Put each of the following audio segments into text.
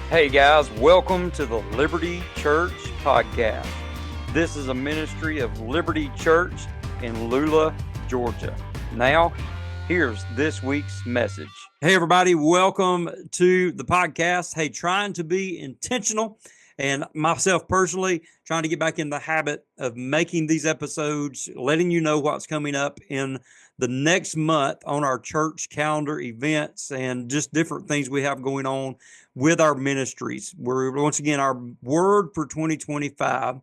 Hey guys, welcome to the Liberty Church podcast. This is a ministry of Liberty Church in Lula, Georgia. Now, here's this week's message. Hey everybody, welcome to the podcast. Hey, trying to be intentional, and myself personally trying to get back in the habit of making these episodes, letting you know what's coming up in the next month on our church calendar, events, and just different things we have going on with our ministries. Once again, our word for 2025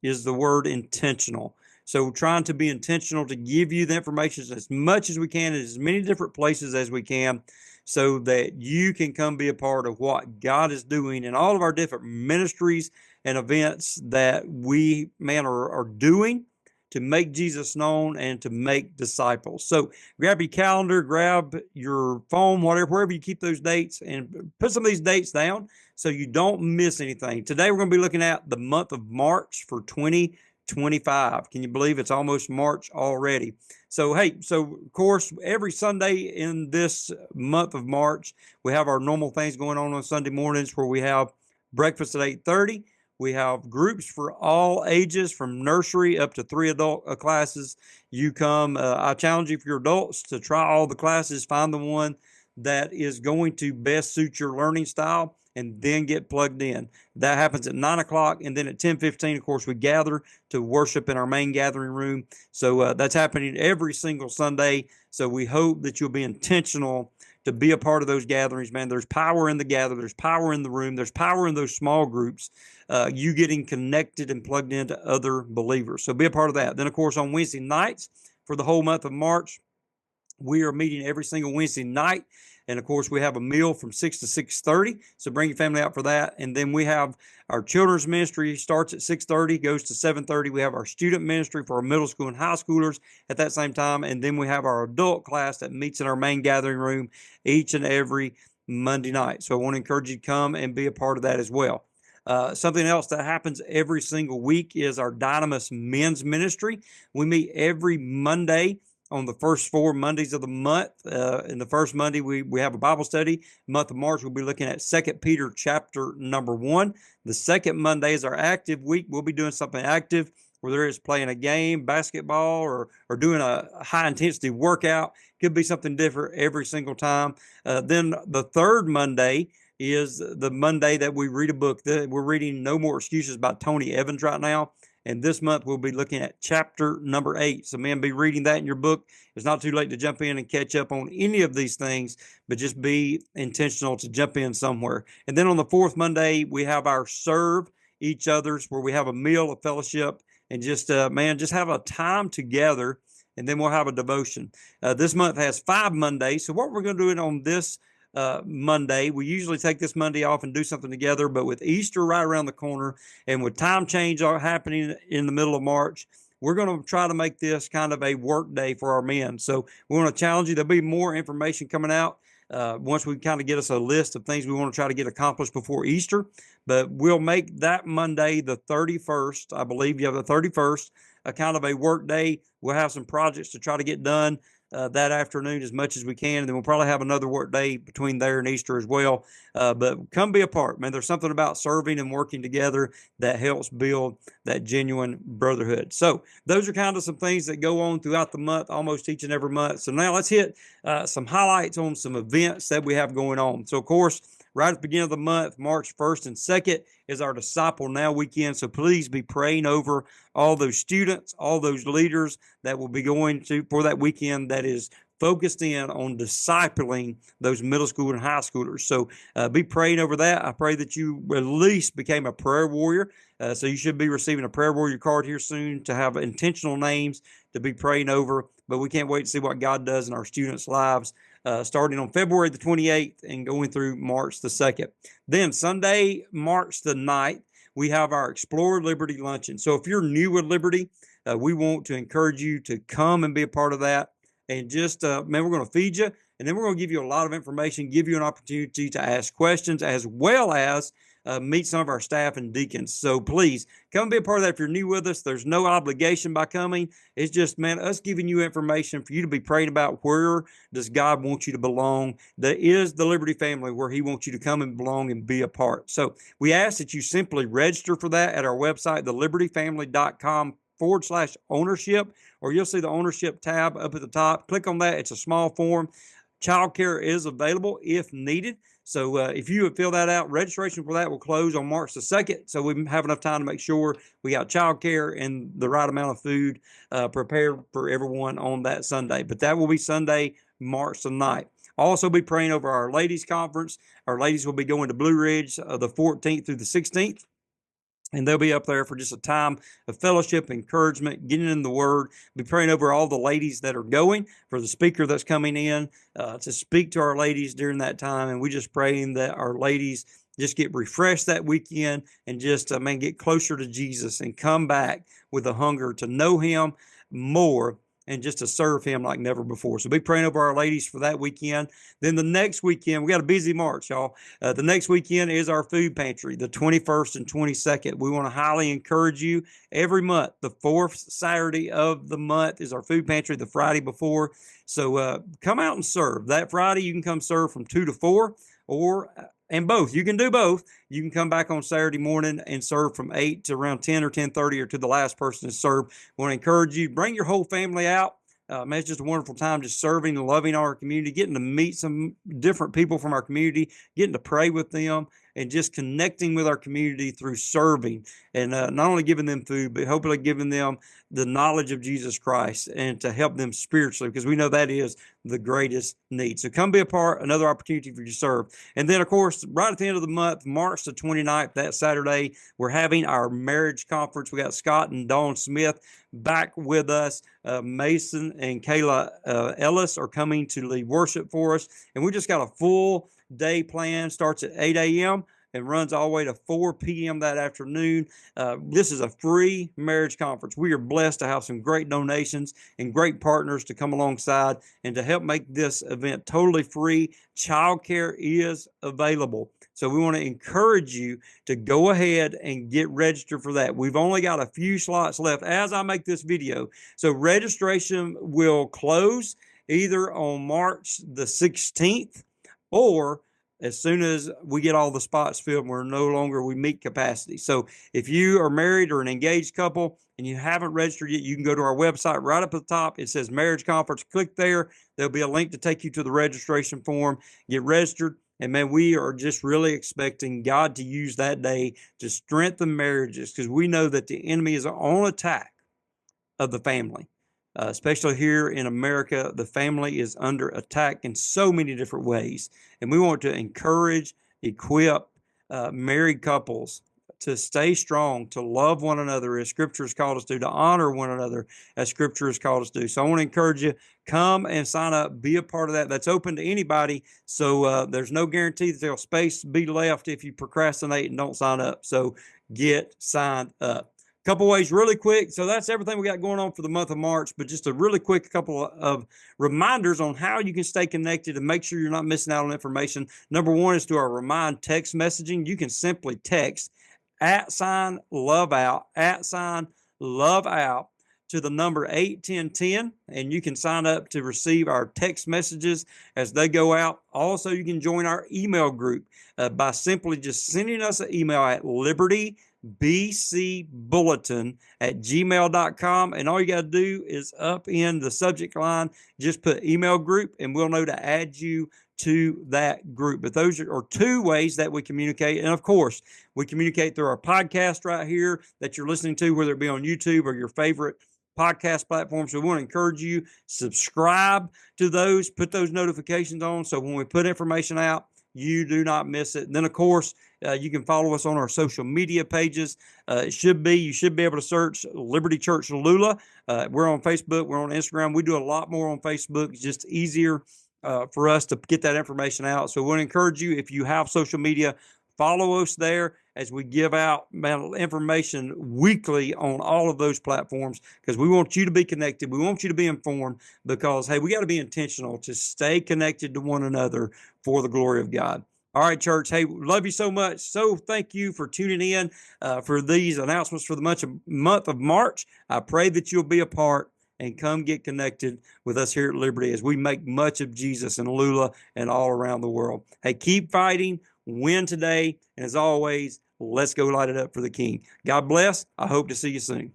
is the word intentional. So trying to be intentional to give you the information as much as we can in as many different places as we can, so that you can come be a part of what God is doing in all of our different ministries and events that we, are doing to make Jesus known and to make disciples. So grab your calendar, grab your phone, wherever you keep those dates, and put some of these dates down so you don't miss anything. Today we're going to be looking at the month of March for 2025. Can you believe it's almost March already? So, of course, every Sunday in this month of March, we have our normal things going on Sunday mornings where we have breakfast at 8:30. We have groups for all ages, from nursery up to 3 adult classes. You come, I challenge you for your adults to try all the classes, find the one that is going to best suit your learning style, and then get plugged in. That happens at 9 o'clock, and then at 10:15, of course, we gather to worship in our main gathering room. So that's happening every single Sunday. So we hope that you'll be intentional to be a part of those gatherings, man. There's power in the gather. There's power in the room. There's power in those small groups, you getting connected and plugged into other believers. So be a part of that. Then, of course, on Wednesday nights for the whole month of March, we are meeting every single Wednesday night. And of course, we have a meal from 6 to 6:30. So bring your family out for that. And then we have our children's ministry starts at 6:30, goes to 7:30. We have our student ministry for our middle school and high schoolers at that same time. And then we have our adult class that meets in our main gathering room each and every Monday night. So I want to encourage you to come and be a part of that as well. Something else that happens every single week is our Dynamis Men's ministry. We meet every Monday on the first 4 Mondays of the month. In the first Monday, we have a Bible study. Month of March, we'll be looking at 2 Peter chapter number 1. The second Monday is our active week. We'll be doing something active, whether it's playing a game, basketball, or doing a high-intensity workout. Could be something different every single time. Then the third Monday is the Monday that we read a book. We're reading No More Excuses by Tony Evans right now. And this month we'll be looking at chapter number 8. So, man, be reading that in your book. It's not too late to jump in and catch up on any of these things, but just be intentional to jump in somewhere. And then on the fourth Monday, we have our Serve Each Others, where we have a meal, a fellowship, and just have a time together. And then we'll have a devotion. This month has 5 Mondays. So what we're going to do on this Monday, we usually take this Monday off and do something together, but with Easter right around the corner and with time change happening in the middle of March, we're going to try to make this kind of a work day for our men. So we want to challenge you. There'll be more information coming out once we kind of get us a list of things we want to try to get accomplished before Easter. But we'll make that Monday, the 31st, I believe you have the 31st, a kind of a work day. We'll have some projects to try to get done that afternoon as much as we can. And then we'll probably have another work day between there and Easter as well. But come be a part, man. There's something about serving and working together that helps build that genuine brotherhood. So those are kind of some things that go on throughout the month, almost each and every month. So now let's hit some highlights on some events that we have going on. So, of course, right at the beginning of the month, March 1st and 2nd, is our Disciple Now weekend. So please be praying over all those students, all those leaders that will be going for that weekend that is focused in on discipling those middle school and high schoolers. So be praying over that. I pray that you at least became a prayer warrior. So you should be receiving a prayer warrior card here soon to have intentional names to be praying over. But we can't wait to see what God does in our students' lives, starting on February the 28th and going through March the 2nd. Then Sunday, March the 9th, we have our Explore Liberty Luncheon. So if you're new with Liberty, we want to encourage you to come and be a part of that. And just, we're going to feed you, and then we're going to give you a lot of information, give you an opportunity to ask questions, as well as meet some of our staff and deacons. So please come be a part of that. If you're new with us, there's no obligation by coming. It's just, man, us giving you information for you to be praying about where does God want you to belong. That is the Liberty family where he wants you to come and belong and be a part. So we ask that you simply register for that at our website, thelibertyfamily.com/ownership, or you'll see the ownership tab up at the top. Click on that. It's a small form. Childcare is available if needed. So if you would fill that out, registration for that will close on March the 2nd. So we have enough time to make sure we got childcare and the right amount of food prepared for everyone on that Sunday. But that will be Sunday, March the 9th. I'll also be praying over our ladies conference. Our ladies will be going to Blue Ridge the 14th through the 16th. And they'll be up there for just a time of fellowship, encouragement, getting in the Word. Be praying over all the ladies that are going, for the speaker that's coming in to speak to our ladies during that time. And we just praying that our ladies just get refreshed that weekend and just, get closer to Jesus and come back with a hunger to know him more and just to serve him like never before. So be praying over our ladies for that weekend. Then the next weekend, we got a busy March, y'all. The next weekend is our food pantry, the 21st and 22nd. We want to highly encourage you every month. The fourth Saturday of the month is our food pantry, the Friday before. So come out and serve. That Friday, you can come serve from 2 to 4 and both. You can do both. You can come back on Saturday morning and serve from 8 to around 10 or 10:30 or to the last person to serve. I want to encourage you, bring your whole family out. It's just a wonderful time just serving and loving our community, getting to meet some different people from our community, getting to pray with them, and just connecting with our community through serving and not only giving them food, but hopefully giving them the knowledge of Jesus Christ and to help them spiritually, because we know that is the greatest need. So come be a part, another opportunity for you to serve. And then, of course, right at the end of the month, March the 29th, that Saturday, we're having our marriage conference. We got Scott and Dawn Smith back with us. Mason and Kayla Ellis are coming to lead worship for us. And we just got a full day plan. Starts at 8 a.m. and runs all the way to 4 p.m. that afternoon. This is a free marriage conference. We are blessed to have some great donations and great partners to come alongside and to help make this event totally free. Childcare is available. So we want to encourage you to go ahead and get registered for that. We've only got a few slots left as I make this video. So registration will close either on March the 16th or as soon as we get all the spots filled, we meet capacity. So if you are married or an engaged couple and you haven't registered yet, you can go to our website right up at the top. It says marriage conference. Click there. There'll be a link to take you to the registration form. Get registered. And man, we are just really expecting God to use that day to strengthen marriages, because we know that the enemy is on attack of the family. Especially here in America, the family is under attack in so many different ways. And we want to encourage, equip married couples to stay strong, to love one another as Scripture has called us to honor one another as Scripture has called us to. So I want to encourage you, come and sign up, be a part of that. That's open to anybody. So there's no guarantee that there'll space be left if you procrastinate and don't sign up. So get signed up. Couple ways really quick. So that's everything we got going on for the month of March, but just a really quick couple of reminders on how you can stay connected and make sure you're not missing out on information. Number one is through our Remind text messaging. You can simply text @LoveOut, @LoveOut to the number 81010, and you can sign up to receive our text messages as they go out. Also, you can join our email group by simply just sending us an email at libertybcbulletin@gmail.com. And all you got to do is up in the subject line, just put email group, and we'll know to add you to that group. But those are two ways that we communicate. And of course, we communicate through our podcast right here that you're listening to, whether it be on YouTube or your favorite podcast platforms. So we want to encourage you, subscribe to those, put those notifications on, so when we put information out, you do not miss it. And then, of course, you can follow us on our social media pages. You should be able to search Liberty Church Lula. We're on Facebook. We're on Instagram. We do a lot more on Facebook. It's just easier for us to get that information out. So we want to encourage you, if you have social media, follow us there as we give out information weekly on all of those platforms, because we want you to be connected. We want you to be informed, because, hey, we got to be intentional to stay connected to one another for the glory of God. All right, church. Hey, love you so much. So thank you for tuning in for these announcements for the month of March. I pray that you'll be a part and come get connected with us here at Liberty as we make much of Jesus in Lula and all around the world. Hey, keep fighting, win today, and as always, let's go light it up for the King. God bless. I hope to see you soon.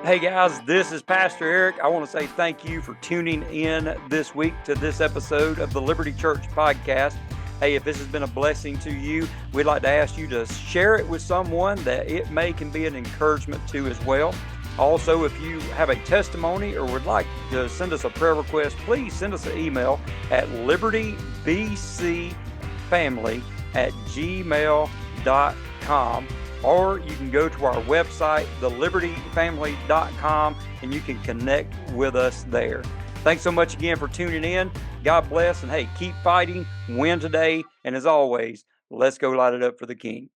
Hey guys, this is Pastor Eric. I want to say thank you for tuning in this week to this episode of the Liberty Church podcast. Hey, if this has been a blessing to you, we'd like to ask you to share it with someone that it can be an encouragement to as well. Also, if you have a testimony or would like to send us a prayer request, please send us an email at libertybcfamily@gmail.com, or you can go to our website, thelibertyfamily.com, and you can connect with us there. Thanks so much again for tuning in. God bless, and hey, keep fighting, win today, and as always, let's go light it up for the King.